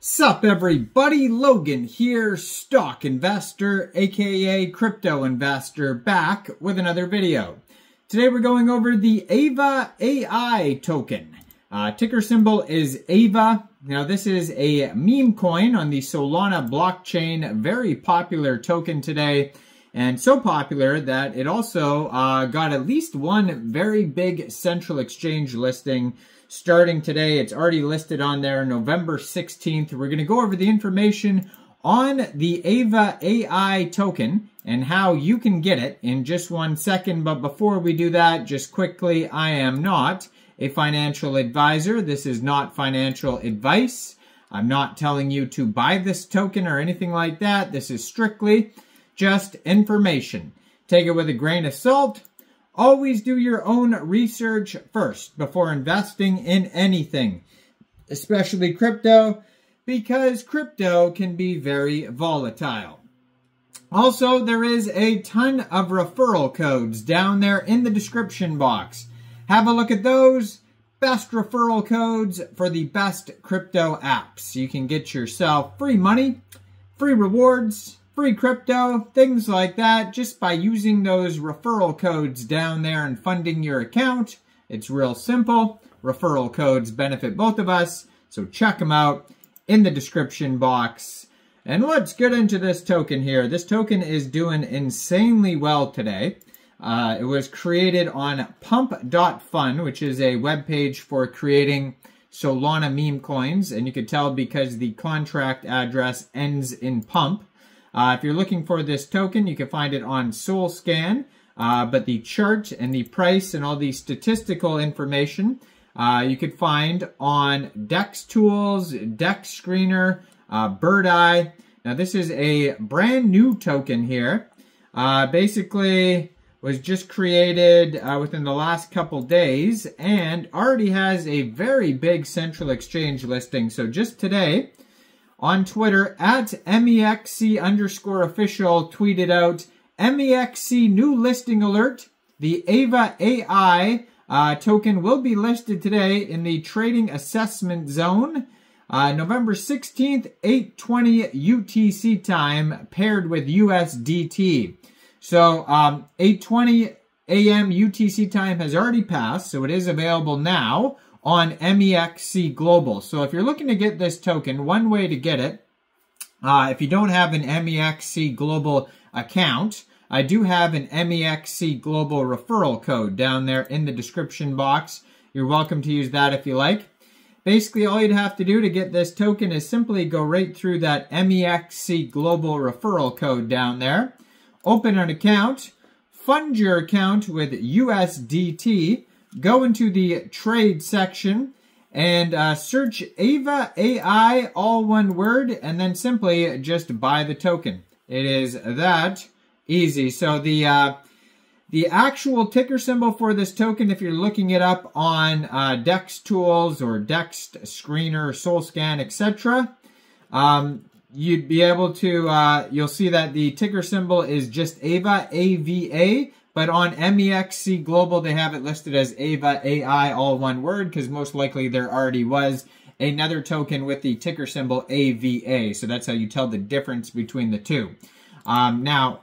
Sup everybody, Logan here, stock investor, aka crypto investor, back with another video. Today we're going over the Avaai token. Ticker symbol is AVA. Now this is a meme coin on the Solana blockchain, very popular token today, and so popular that it also got at least one very big central exchange listing starting today. It's already listed on there, November 16th. We're going to go over the information on the Avaai token and how you can get it in just 1 second. But before we do that, just quickly, I am not a financial advisor. This is not financial advice. I'm not telling you to buy this token or anything like that. This is strictly just information. Take it with a grain of salt. Always do your own research first before investing in anything, especially crypto, because crypto can be very volatile. Also, there is a ton of referral codes down there in the description box. Have a look at those. Best referral codes for the best crypto apps. You can get yourself free money, free rewards, free crypto, things like that, just by using those referral codes down there and funding your account. It's real simple. Referral codes benefit both of us, so check them out in the description box. And let's get into this token here. This token is doing insanely well today. It was created on pump.fun, which is a webpage for creating Solana meme coins, and you can tell because the contract address ends in pump. If you're looking for this token, you can find it on SolScan, but the chart and the price and all the statistical information you could find on DEX Tools, DEX Screener, Bird Eye. Now this is a brand new token here. Basically was just created within the last couple days and already has a very big central exchange listing. So just today, on Twitter, at Mexc_official tweeted out, Mexc new listing alert. The Avaai token will be listed today in the trading assessment zone, November 16th, 8:20 UTC time, paired with USDT. So 8:20 a.m. UTC time has already passed, so it is available now on Mexc Global. So if you're looking to get this token, one way to get it, if you don't have an Mexc Global account, I do have an Mexc Global referral code down there in the description box. You're welcome to use that if you like. Basically, all you'd have to do to get this token is simply go right through that Mexc Global referral code down there, open an account, fund your account with USDT, go into the trade section and search Avaai, all one word, and then simply just buy the token. It is that easy. So the actual ticker symbol for this token, if you're looking it up on DEX Tools or DEX Screener, SolScan, etc., you'd be able to, you'll see that the ticker symbol is just AVA, AVA. But on Mexc Global, they have it listed as Avaai, all one word, because most likely there already was another token with the ticker symbol AVA. So that's how you tell the difference between the two. Now,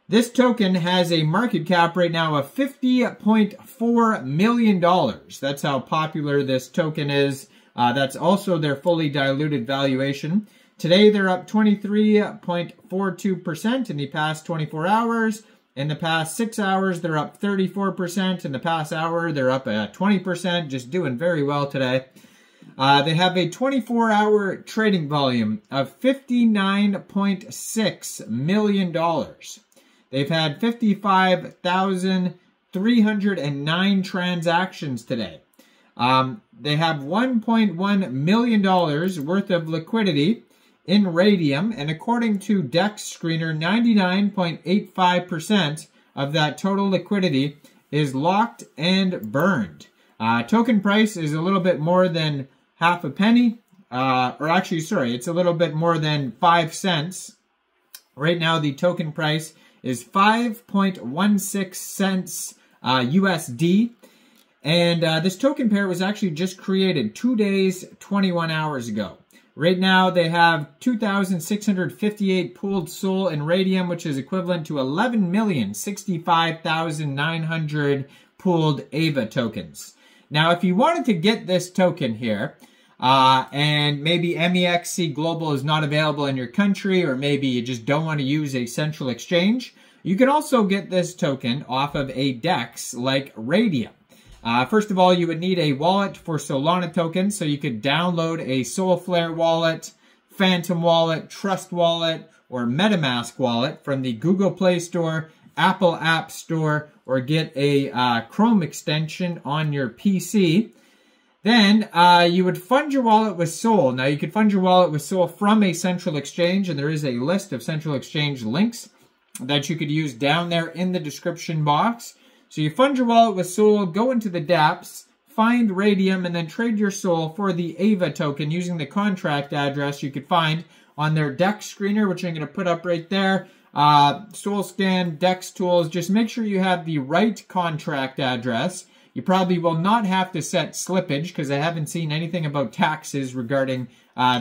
this token has a market cap right now of $50.4 million. That's how popular this token is. That's also their fully diluted valuation. Today, they're up 23.42% in the past 24 hours. In the past 6 hours, they're up 34%. In the past hour, they're up 20%, just doing very well today. They have a 24-hour trading volume of $59.6 million. They've had 55,309 transactions today. They have $1.1 million worth of liquidity in Radium, and according to DEX Screener, 99.85% of that total liquidity is locked and burned. Token price is a little bit more than half a penny, or actually, sorry, it's a little bit more than 5 cents. Right now, the token price is 5.16 cents USD, And this token pair was actually just created 2 days, 21 hours ago. Right now, they have 2,658 pooled SOL in Radium, which is equivalent to 11,065,900 pooled AVA tokens. Now, if you wanted to get this token here, and maybe Mexc Global is not available in your country, or maybe you just don't want to use a central exchange, you can also get this token off of a DEX like Radium. First of all, you would need a wallet for Solana tokens, so you could download a Solflare wallet, Phantom wallet, Trust wallet, or MetaMask wallet from the Google Play Store, Apple App Store, or get a Chrome extension on your PC. Then you would fund your wallet with SOL. Now, you could fund your wallet with SOL from a central exchange, and there is a list of central exchange links that you could use down there in the description box. So you fund your wallet with SOL, go into the dApps, find Radium, and then trade your SOL for the AVA token using the contract address you could find on their DEX screener, which I'm going to put up right there. SOL scan, DEX tools, just make sure you have the right contract address. You probably will not have to set slippage because I haven't seen anything about taxes regarding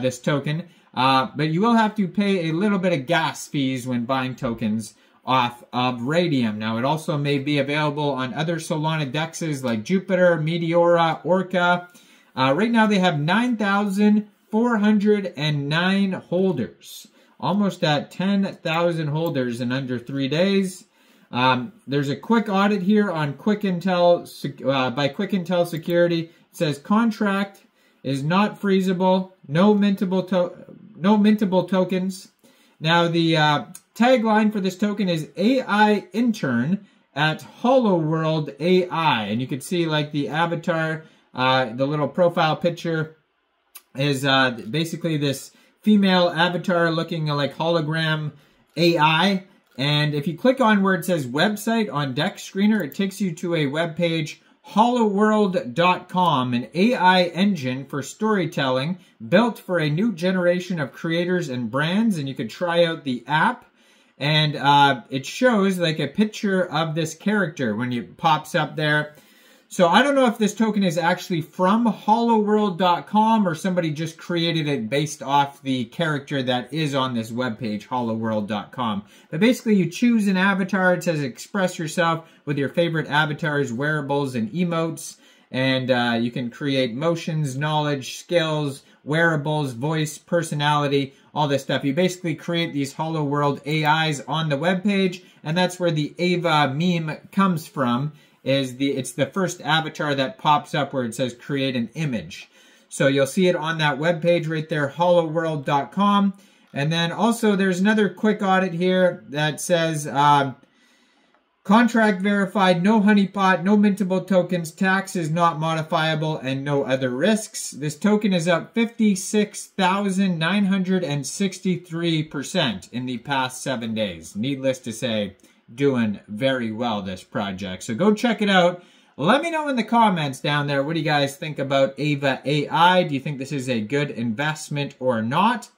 this token. But you will have to pay a little bit of gas fees when buying tokens off of Radium. Now, it also may be available on other Solana DEXs like Jupiter, Meteora, Orca. Right now, they have 9,409 holders. Almost at 10,000 holders in under 3 days. There's a quick audit here on Quick Intel by Quick Intel Security. It says contract is not freezable, no mintable tokens. Now, the tagline for this token is AI intern at Holoworld AI. And you can see like the avatar, the little profile picture is basically this female avatar looking like hologram AI. And if you click on where it says website on DEX screener, it takes you to a web page, holoworld.com, an AI engine for storytelling built for a new generation of creators and brands. And you could try out the app. And it shows like a picture of this character when it pops up there. So I don't know if this token is actually from holoworld.com or somebody just created it based off the character that is on this webpage, holoworld.com. But basically you choose an avatar. It says express yourself with your favorite avatars, wearables, and emotes. And you can create motions, knowledge, skills, wearables, voice, personality, all this stuff. You basically create these Holoworld AIs on the webpage, and that's where the Ava meme comes from. It's the first avatar that pops up where it says create an image. So you'll see it on that webpage right there, holoworld.com. And then also there's another quick audit here that says contract verified, no honeypot, no mintable tokens, tax is not modifiable, and no other risks. This token is up 56,963% in the past 7 days. Needless to say, doing very well, this project. So go check it out. Let me know in the comments down there, what do you guys think about Ava AI? Do you think this is a good investment or not?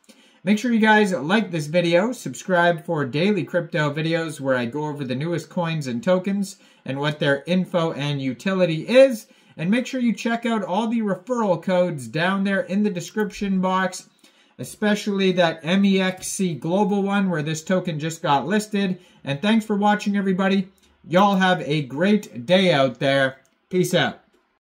Make sure you guys like this video, subscribe for daily crypto videos where I go over the newest coins and tokens and what their info and utility is. And make sure you check out all the referral codes down there in the description box, especially that Mexc Global one where this token just got listed. And thanks for watching, everybody. Y'all have a great day out there. Peace out.